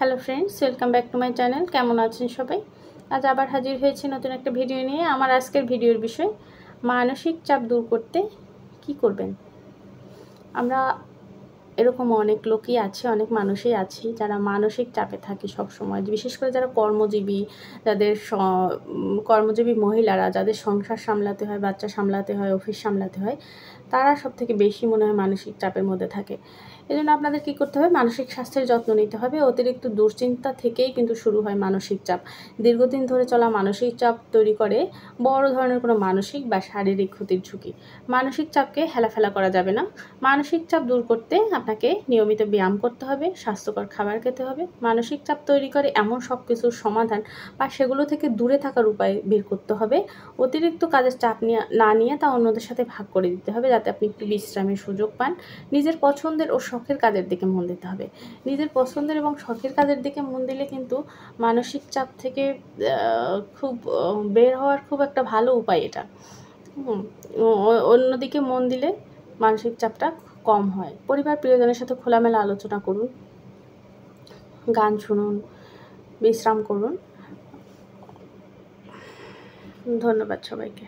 Hello friends, welcome back to my channel. কেমন আছেন সবাই? আজ আবার হাজির হয়েছি নতুন একটা ভিডিও নিয়ে। আমার আজকের ভিডিওর বিষয় মানসিক চাপ দূর করতে কি করবেন। আমরা এরকম অনেক লোকই আছে, অনেক মানুষই আছি যারা মানসিক চাপে থাকে সব সময়। বিশেষ করে যারা কর্মজীবী, যাদের কর্মজীবী মহিলারা, যাদের সংসার সামলাতে হয়, বাচ্চা সামলাতে হয়, অফিস সামলাতে হয়, তারা সবথেকে বেশি মনে হয় মানসিক চাপের মধ্যে থাকে। এজন্য আপনাদের কী করতে হবে? মানসিক স্বাস্থ্যের যত্ন নিতে হবে। অতিরিক্ত দুশ্চিন্তা থেকেই কিন্তু শুরু হয় মানসিক চাপ। দীর্ঘদিন ধরে চলা মানসিক চাপ তৈরি করে বড় ধরনের কোনো মানসিক বা শারীরিক ক্ষতির ঝুঁকি। মানসিক চাপকে হেলাফেলা করা যাবে না। মানসিক চাপ দূর করতে আপনাকে নিয়মিত ব্যায়াম করতে হবে, স্বাস্থ্যকর খাবার খেতে হবে। মানসিক চাপ তৈরি করে এমন সব কিছুর সমাধান বা সেগুলো থেকে দূরে থাকার উপায় বের করতে হবে। অতিরিক্ত কাজের চাপ না নিয়ে তা অন্যদের সাথে ভাগ করে দিতে হবে, যাতে আপনি একটু বিশ্রামের সুযোগ পান। নিজের পছন্দের ও শখের কাজের দিকে মন দিতে হবে। নিজের পছন্দের এবং শখের কাজের দিকে মন দিলে কিন্তু মানসিক চাপ থেকে খুব বের হওয়ার খুব একটা ভালো উপায় এটা। অন্যদিকে মন দিলে মানসিক চাপটা কম হয়। পরিবার প্রিয়জনের সাথে খোলামেলা আলোচনা করুন, গান শুনুন, বিশ্রাম করুন। ধন্যবাদ সবাইকে।